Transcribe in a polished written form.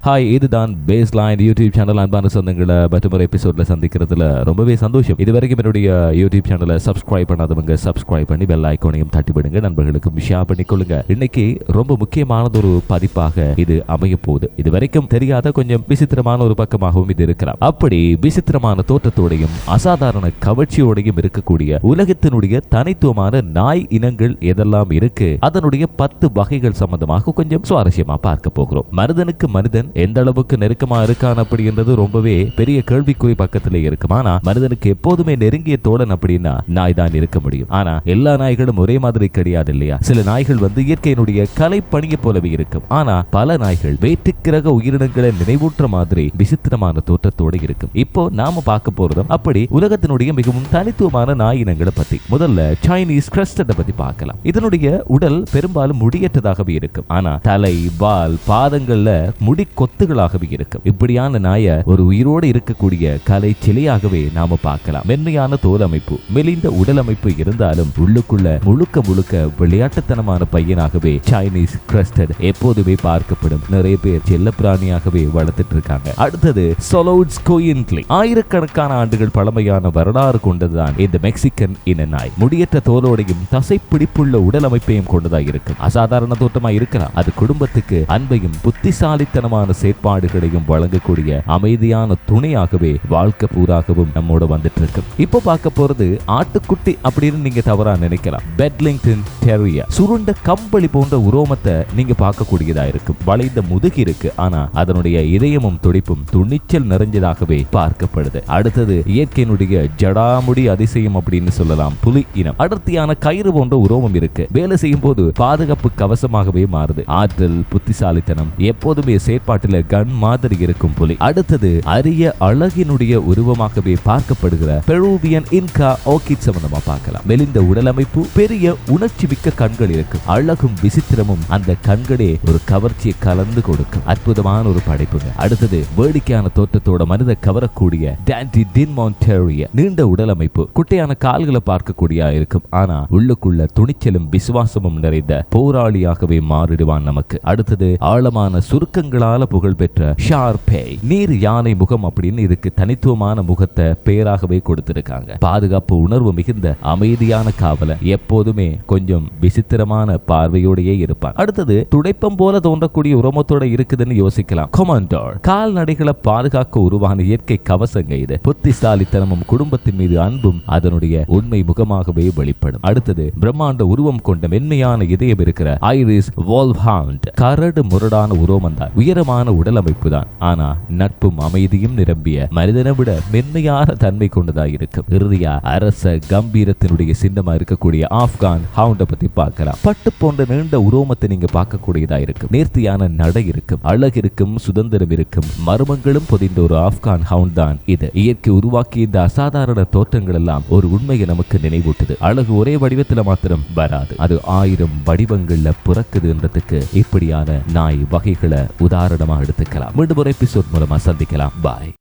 Hi, இதுதான் baseline YouTube channel. அன்பான சொந்தங்களை மற்றொரு எபிசோட்ல சந்திக்கிறதுல ரொம்பவே சந்தோஷம். இது வரைக்கும் என்னுடைய யூடியூப் சேனலை சப்ஸ்கிரைப் பண்ணாதவங்க சப்ஸ்கிரைப் பண்ணி பெல் ஐகானையும் தட்டி விடுங்க, நண்பர்களுக்கும் ஷேர் பண்ணிக்கொள்ளுங்க. இன்னைக்கு ரொம்ப முக்கியமானது ஒரு பதிப்பாக இது அமைய போகுது. இது வரைக்கும் தெரியாத கொஞ்சம் விசித்திரமான ஒரு பக்கமாகவும் இது இருக்கலாம். அப்படி விசித்திரமான தோற்றத்தோடையும் அசாதாரண கவர்ச்சியோடையும் இருக்கக்கூடிய உலகத்தினுடைய தனித்துவமான நாய் இனங்கள் எதெல்லாம் இருக்கு, அதனுடைய 10 வகைகள் சம்பந்தமாக கொஞ்சம் சுவாரஸ்யமா பார்க்க போகிறோம். மனிதனுக்கு மனிதன் எந்த அளவுக்கு நெருக்கமா இருக்கான் அப்படின்றது ரொம்பவே பெரிய கேள்விக்குறி பக்கத்திலே இருக்கும். ஆனா மனிதனுக்கு எப்போதுமே நெருங்கிய தோழன் அப்படின்னா நாய் தான் இருக்க முடியும். ஆனா எல்லா நாய்களும் ஒரே மாதிரி கிடையாது இல்லையா? சில நாய்கள் இயற்கையினுடைய கலை பணியை போலவே இருக்கும். ஆனா பல நாய்கள் வேற்றுக்கிரக உயிரினங்களை நினைவூற்ற மாதிரி விசித்திரமான தோற்றத்தோடு இருக்கும். இப்போ நாம பார்க்க போறதும் அப்படி உலகத்தினுடைய மிகவும் தனித்துவமான நாய் இனங்களை பத்தி. முதல்ல சைனீஸ் கிரஸ்டட் பத்தி பார்க்கலாம். இதனுடைய உடல் பெரும்பாலும் முடியற்றதாகவே இருக்கும். ஆனா தலை, வால், பாதங்கள்ல முடி கொத்துகளாகவே இருக்கும். இப்படியான நாயை ஒரு உயிரோடு இருக்கக்கூடிய கலை சிலையாகவே நாம பார்க்கலாம். மென்மையான தோல் அமைப்பு, மெலிந்த உடல் அமைப்பு இருந்தாலும் உள்ளுக்குள்ள முழுக்க முழுக்க விளையாட்டுத்தனமான பையனாகவே சைனீஸ் கிரஸ்டட் எப்போதுமே பார்க்கப்படும். நிறைய பேர் செல்ல பிராணியாகவே வளர்த்துட்டு இருக்காங்க. அடுத்தது சொலோட்ஸ் கோயின்ட்லி. ஆயிரக்கணக்கான ஆண்டுகள் பழமையான வரலாறு கொண்டதுதான் இந்த மெக்சிகன் இன நாய். முடியற்ற தோலோடையும் தசை பிடிப்புள்ள உடல் அமைப்பையும் கொண்டதாக இருக்கும். அசாதாரண தோற்றமா இருக்கலாம். அது குடும்பத்துக்கு அன்பையும் புத்திசாலித்தனமான செயற்பாடுகளையும் வழங்கக்கூடிய அமைதியான துணையாகவே வாழ்க்கை பூராகவும் நம்மோட வந்துட்டு இருக்கு. இப்போ பார்க்க போறது ஆட்டுக்குட்டி அப்படின்னு நீங்க தவறா நினைக்கலாம். பெட்லிங்டன் டெரியர். சுருண்ட கம்பளி போன்ற உரோமத்தை நீங்க பார்க்கக்கூடியதா இருக்கும். வளைந்த முதுகு இருக்கு. ஆனா அதனுடைய இதயமும் துடிப்பும் துணிச்சல் நிறைஞ்சதாகவே பார்க்கப்படுது. அடுத்தது இயற்கையினுடைய ஜடாமுடி அதிசயம் அப்படின்னு சொல்லலாம், புலி இனம். அடர்த்தியான கயிறு போன்ற உரோமம் இருக்கு. வேலை செய்யும் போது பாதுகாப்பு கவசமாகவே மாறுது. ஆற்றல், புத்திசாலித்தனம், எப்போதுமே செயற்பாட்டில் கன் மாதிரி இருக்கும் புலி. அடுத்தது அரிய அழகினுடைய உருவமாகவே பார்க்கப்படுகிற பெருவியன் இன்கா ஆர்கிட் சம்பந்தமா பார்க்கலாம். மெலிந்த உடலமைப்பு, பெரிய உணர்ச்சி மிக்க கண்கள் இருக்கும். அழகும் விசித்திரமும் அந்த கண்களே ஒரு கவர்ச்சியை கலந்து கொடுக்கும். அற்புதமான ஒரு படைப்புங்க. அடுத்தது வேடிக்கையான தோற்றத்தோட மனித கவரக்கூடிய டான்டி டின்மான் டெரியர். நீண்ட உடலமைப்பு, குட்டையான கால்களை பார்க்கக்கூடிய இருக்கும். ஆனா உள்ளுக்குள்ள துணிச்சலும் விசுவாசமும் நிறைந்த போராளியாகவே மாறிடுவான் நமக்கு. அடுத்தது ஆழமான சுருக்கங்களால புகழ் பெற்ற ஷார்பே. நீர் யானை முகம் அப்படின்னு இதுக்கு தனித்துவமான முகத்தை பெயராகவே கொடுத்திருக்காங்க. பாதுகாப்பு உணர்வு மிகுந்த அமைதியான காவல, எப்போதுமே கொஞ்சம் விசித்திரமான பார்வையோடையே இருப்பான். அடுத்தது துடைப்பம் போல தோன்றக்கூடிய உரோமத்தோட இருக்குதுன்னு யோசிக்கலாம். கொமாண்டோர். கால்நடைகளை பாதுகாக்க உருவான இயற்கை கவசங்க இது. புத்திசாலித்தனமும் குடும்பத்தின் மீது அன்பும் அதனுடைய உண்மை முகமாகவே வெளிப்படும். அடுத்தது பிரம்மாண்ட உருவம் கொண்ட மென்மையான இதயம் இருக்கிற ஐரிஸ் வால்ஹவுண்ட். கரடு முரடான உரோமம் தான், உயரமான உடல் அமைப்பு தான். ஆனா நட்பும் அமைதியும் நிரம்பிய மனிதனை விட மென்மையான தன்மை கொண்டதாக இருக்கும். இறுதியா அரச கம்பீரத்தினுடைய சின்னமா இருக்கக்கூடிய ஆப்கான் ஹவுண்ட பத்தி பார்க்கலாம். பட்டு போன்ற நீண்ட உரோமத்தை நீங்க பார்க்கக்கூடியதா இருக்கும். நேர்த்தியான நடை இருக்கும், அழகு இருக்கும், சுதந்திரம் இருக்கும், மர்மங்களும் பொதிந்த ஒரு ஆப்கான் ஹவுண்ட் தான் இது. இயற்கை உருவாக்கிய இந்த அசாதாரண தோற்றங்கள் எல்லாம் ஒரு உண்மையை நமக்கு நினைவூட்டுது. அழகு ஒரே வடிவத்துல மாத்திரம் வராது, அது 1000 வடிவங்கள்ல பிறக்குதுன்றதுக்கு இப்படியான நாய் வகைகளை உதாரணமா எடுத்துக்கலாம். மீண்டும் ஒரு எபிசோட் மூலமா சந்திக்கலாம். பாய்.